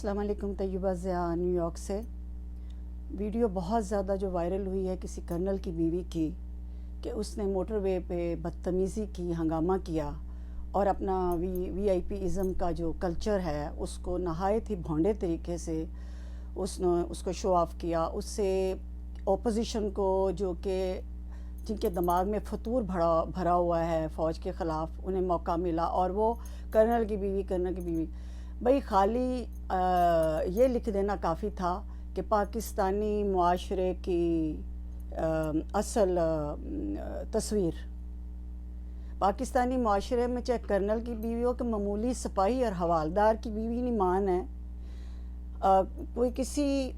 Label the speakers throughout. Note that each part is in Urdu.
Speaker 1: السلام علیکم، طیبہ ضیاء نیو یارک سے۔ ویڈیو بہت زیادہ جو وائرل ہوئی ہے کسی کرنل کی بیوی کی کہ اس نے موٹر وے پہ بدتمیزی کی، ہنگامہ کیا اور اپنا وی آئی پی ازم کا جو کلچر ہے اس کو نہایت ہی بھونڈے طریقے سے اس نے اس کو شو آف کیا۔ اس سے اپوزیشن کو جو کہ جن کے دماغ میں فتور بھرا ہوا ہے فوج کے خلاف، انہیں موقع ملا اور وہ کرنل کی بیوی بھئی خالی یہ لکھ دینا کافی تھا کہ پاکستانی معاشرے کی اصل تصویر، پاکستانی معاشرے میں چاہے کرنل کی بیوی ہو کہ معمولی سپاہی اور حوالدار کی بیوی نہیں مان ہے، کوئی کسی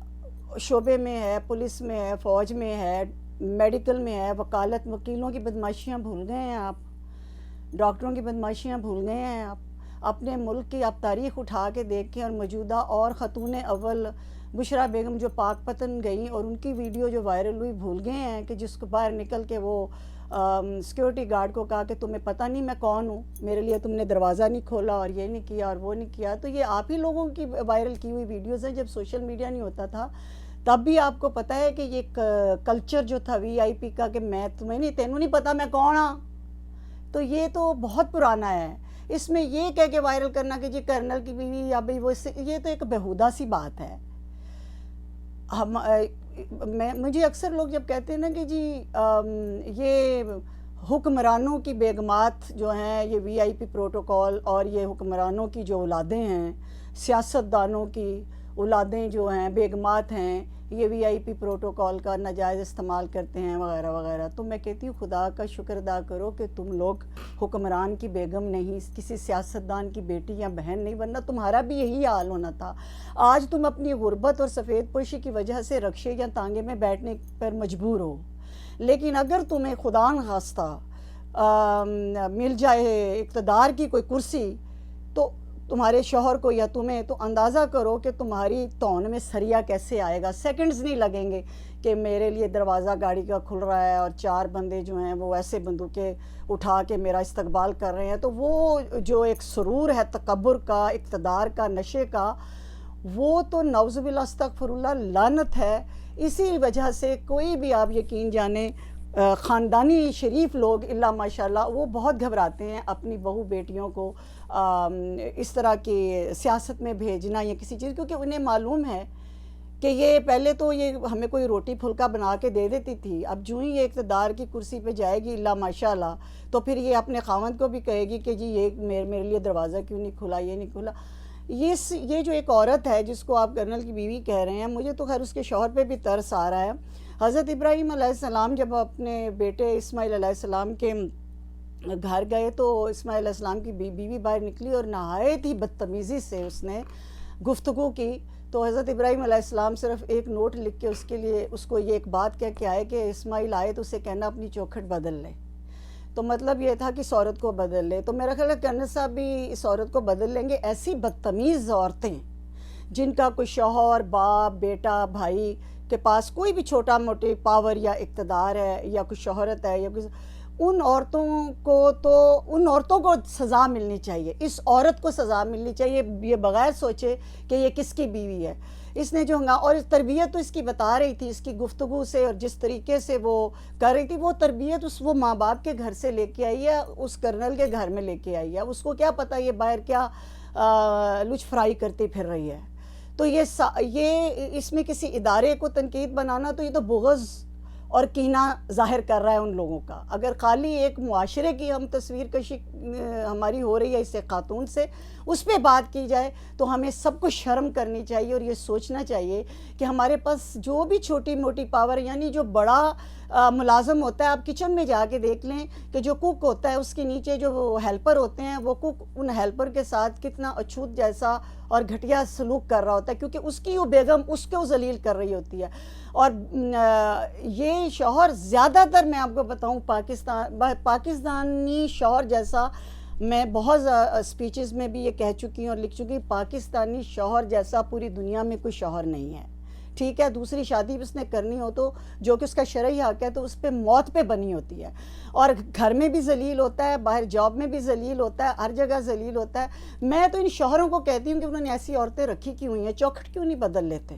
Speaker 1: شعبے میں ہے، پولیس میں ہے، فوج میں ہے، میڈیکل میں ہے، وکالت، وکیلوں کی بدماشیاں بھول گئے ہیں آپ، ڈاکٹروں کی بدماشیاں بھول گئے ہیں آپ، اپنے ملک کی آپ تاریخ اٹھا کے دیکھیں اور موجودہ اور خاتون اول بشریٰ بیگم جو پاک پتن گئیں اور ان کی ویڈیو جو وائرل ہوئی بھول گئے ہیں کہ جس کو باہر نکل کے وہ سیکیورٹی گارڈ کو کہا کہ تمہیں پتہ نہیں میں کون ہوں، میرے لیے تم نے دروازہ نہیں کھولا اور یہ نہیں کیا اور وہ نہیں کیا۔ تو یہ آپ ہی لوگوں کی وائرل کی ہوئی ویڈیوز ہیں۔ جب سوشل میڈیا نہیں ہوتا تھا تب بھی آپ کو پتہ ہے کہ یہ کلچر جو تھا وی آئی پی کا کہ میں تمہیں نہیں، تینوں نہیں پتہ میں کون ہاں، تو یہ تو بہت پرانا ہے۔ اس میں یہ کہہ کے وائرل کرنا کہ جی کرنل کی بیوی یا بھئی وہ یہ تو ایک بہودہ سی بات ہے۔ مجھے اکثر لوگ جب کہتے ہیں نا کہ جی یہ حکمرانوں کی بیگمات جو ہیں، یہ وی آئی پی پروٹوکول اور یہ حکمرانوں کی جو اولادیں ہیں، سیاستدانوں کی اولادیں جو ہیں، بیگمات ہیں، یہ وی آئی پی پروٹوکول کا ناجائز استعمال کرتے ہیں وغیرہ وغیرہ، تو میں کہتی ہوں خدا کا شکر ادا کرو کہ تم لوگ حکمران کی بیگم نہیں، کسی سیاستدان کی بیٹی یا بہن نہیں، ورنہ تمہارا بھی یہی حال ہونا تھا۔ آج تم اپنی غربت اور سفید پوشی کی وجہ سے رکشے یا تانگے میں بیٹھنے پر مجبور ہو، لیکن اگر تمہیں خدا نخواستہ مل جائے اقتدار کی کوئی کرسی تو تمہارے شوہر کو یا تمہیں، تو اندازہ کرو کہ تمہاری تون میں سریا کیسے آئے گا۔ سیکنڈز نہیں لگیں گے کہ میرے لیے دروازہ گاڑی کا کھل رہا ہے اور چار بندے جو ہیں وہ ایسے بندوقیں اٹھا کے میرا استقبال کر رہے ہیں، تو وہ جو ایک سرور ہے تکبر کا، اقتدار کا، نشے کا، وہ تو نعوذ باللہ استغفر اللہ لعنت ہے۔ اسی وجہ سے کوئی بھی آپ یقین جانیں خاندانی شریف لوگ الا ماشاءاللہ وہ بہت گھبراتے ہیں اپنی بہو بیٹیوں کو اس طرح کی سیاست میں بھیجنا یا کسی چیز، کیونکہ انہیں معلوم ہے کہ یہ پہلے تو یہ ہمیں کوئی روٹی پھلکا بنا کے دے دیتی تھی، اب جو ہی یہ اقتدار کی کرسی پہ جائے گی الا ماشاءاللہ تو پھر یہ اپنے خاوند کو بھی کہے گی کہ جی یہ میرے لیے دروازہ کیوں نہیں کھلا، یہ نہیں کھلا۔ یہ جو ایک عورت ہے جس کو آپ کرنل کی بیوی کہہ رہے ہیں، مجھے تو خیر اس کے شوہر پہ بھی ترس آ رہا ہے۔ حضرت ابراہیم علیہ السلام جب اپنے بیٹے اسماعیل علیہ السلام کے گھر گئے تو اسماعیل علیہ السلام کی بیوی باہر نکلی اور نہایت ہی بدتمیزی سے اس نے گفتگو کی، تو حضرت ابراہیم علیہ السلام صرف ایک نوٹ لکھ کے اس کو یہ ایک بات کہہ کے آئے کہ اسماعیل آئے تو اسے کہنا اپنی چوکھٹ بدل لے، تو مطلب یہ تھا کہ اس عورت کو بدل لے۔ تو میرا خیال ہے کرنل صاحب بھی اس عورت کو بدل لیں گے۔ ایسی بدتمیز عورتیں جن کا کوئی شوہر، باپ، بیٹا، بھائی کے پاس کوئی بھی چھوٹا موٹی پاور یا اقتدار ہے یا کوئی شہرت ہے یا ان عورتوں کو سزا ملنی چاہیے، اس عورت کو سزا ملنی چاہیے، یہ بغیر سوچے کہ یہ کس کی بیوی ہے۔ اس نے جو اور تربیت تو اس کی بتا رہی تھی، اس کی گفتگو سے اور جس طریقے سے وہ کر رہی تھی، وہ تربیت وہ ماں باپ کے گھر سے لے کے آئی ہے، اس کرنل کے گھر میں لے کے آئی ہے۔ اس کو کیا پتہ یہ باہر کیا لچ فرائی کرتی پھر رہی ہے۔ تو یہ اس میں کسی ادارے کو تنقید بنانا تو یہ تو بغض اور کینہ ظاہر کر رہا ہے ان لوگوں کا۔ اگر خالی ایک معاشرے کی ہم تصویر کشی ہماری ہو رہی ہے اس سے خاتون سے، اس پہ بات کی جائے تو ہمیں سب کو شرم کرنی چاہیے اور یہ سوچنا چاہیے کہ ہمارے پاس جو بھی چھوٹی موٹی پاور، یعنی جو بڑا ملازم ہوتا ہے، آپ کچن میں جا کے دیکھ لیں کہ جو کوک ہوتا ہے اس کے نیچے جو ہیلپر ہوتے ہیں، وہ کوک ان ہیلپر کے ساتھ کتنا اچھوت جیسا اور گھٹیا سلوک کر رہا ہوتا ہے، کیونکہ اس کی وہ بیگم اس کو ذلیل کر رہی ہوتی ہے۔ اور یہ شوہر زیادہ تر، میں آپ کو بتاؤں، پاکستانی شوہر جیسا، میں بہت اسپیچز میں بھی یہ کہہ چکی ہوں اور لکھ چکی، پاکستانی شوہر جیسا پوری دنیا میں کوئی شوہر نہیں ہے۔ ٹھیک ہے، دوسری شادی بھی اس نے کرنی ہو تو جو کہ اس کا شرعی حق ہے تو اس پہ موت پہ بنی ہوتی ہے، اور گھر میں بھی ذلیل ہوتا ہے، باہر جاب میں بھی ذلیل ہوتا ہے، ہر جگہ ذلیل ہوتا ہے۔ میں تو ان شوہروں کو کہتی ہوں کہ انہوں نے ایسی عورتیں رکھی کیوں ہوئی ہیں، چوکھٹ کیوں نہیں بدل لیتے؟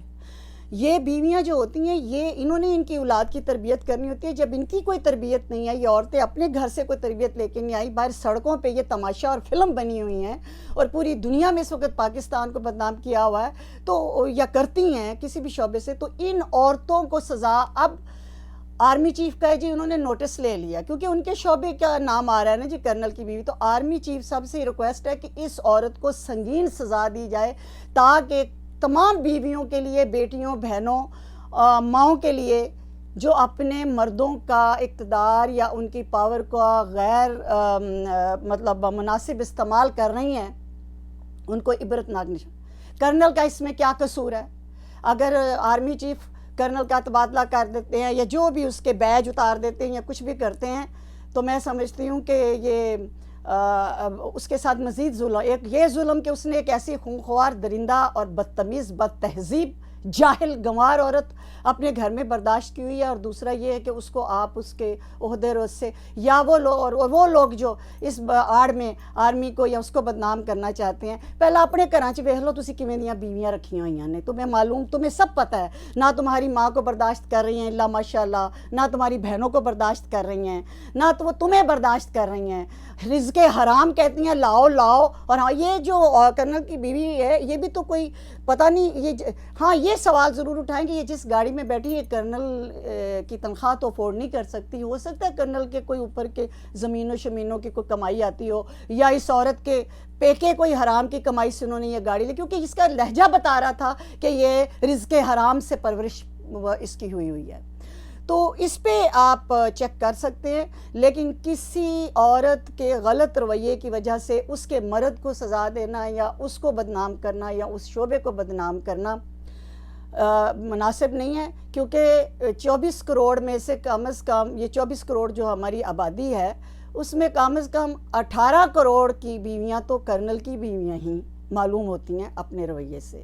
Speaker 1: یہ بیویاں جو ہوتی ہیں یہ انہوں نے ان کی اولاد کی تربیت کرنی ہوتی ہے، جب ان کی کوئی تربیت نہیں ہے، یہ عورتیں اپنے گھر سے کوئی تربیت لے کے نہیں آئی، باہر سڑکوں پہ یہ تماشا اور فلم بنی ہوئی ہیں اور پوری دنیا میں اس وقت پاکستان کو بدنام کیا ہوا ہے تو یا کرتی ہیں کسی بھی شعبے سے، تو ان عورتوں کو سزا اب آرمی چیف کا ہے جی، انہوں نے نوٹس لے لیا کیونکہ ان کے شعبے کا نام آ رہا ہے نا جی، کرنل کی بیوی، تو آرمی چیف صاحب سے ریکویسٹ ہے کہ اس عورت کو سنگین سزا دی جائے تاکہ تمام بیویوں کے لیے، بیٹیوں، بہنوں، ماؤں کے لیے جو اپنے مردوں کا اقتدار یا ان کی پاور کا غیر مطلب مناسب استعمال کر رہی ہیں، ان کو عبرتناک نشان۔ کرنل کا اس میں کیا قصور ہے؟ اگر آرمی چیف کرنل کا تبادلہ کر دیتے ہیں یا جو بھی اس کے بیج اتار دیتے ہیں یا کچھ بھی کرتے ہیں تو میں سمجھتی ہوں کہ یہ اس کے ساتھ مزید ظلم، ایک یہ ظلم کہ اس نے ایک ایسی خونخوار، درندہ اور بدتمیز، بد تہذیب، جاہل، گنوار عورت اپنے گھر میں برداشت کی ہوئی ہے، اور دوسرا یہ ہے کہ اس کو آپ اس کے عہدے روز سے یا وہ لوگ جو اس آڑ میں آرمی کو یا اس کو بدنام کرنا چاہتے ہیں، پہلا اپنے کراچی ویکھ لو تسی کیویں دیاں بیویاں رکھی ہوئی ہیں، تمہیں معلوم، تمہیں سب پتہ ہے، نہ تمہاری ماں کو برداشت کر رہی ہیں اللہ ماشاءاللہ، نہ تمہاری بہنوں کو برداشت کر رہی ہیں، نہ تو وہ تمہیں برداشت کر رہی ہیں، رزق حرام کہتی ہیں لاؤ لاؤ۔ اور ہاں یہ جو کرنل کی بیوی ہے یہ بھی تو کوئی پتہ نہیں، ہاں یہ سوال ضرور اٹھائیں کہ یہ جس گاڑی میں بیٹھی ہے کرنل کی تنخواہ تو افورڈ نہیں کر سکتی، ہو سکتا ہے کرنل کے کوئی اوپر کے زمینوں شمینوں کی کوئی کمائی آتی ہو، یا اس عورت کے پیکے کوئی حرام کی کمائی سے انہوں نے یہ گاڑی لی، کیونکہ اس کا لہجہ بتا رہا تھا کہ یہ رزق حرام سے پرورش اس کی ہوئی ہے۔ تو اس پہ آپ چیک کر سکتے ہیں، لیکن کسی عورت کے غلط رویے کی وجہ سے اس کے مرد کو سزا دینا یا اس کو بدنام کرنا یا اس شعبے کو بدنام کرنا مناسب نہیں ہے، کیونکہ 24 کروڑ میں سے کم از کم، یہ 24 کروڑ جو ہماری آبادی ہے اس میں کم از کم 18 کروڑ کی بیویاں تو کرنل کی بیویاں ہی معلوم ہوتی ہیں اپنے رویے سے۔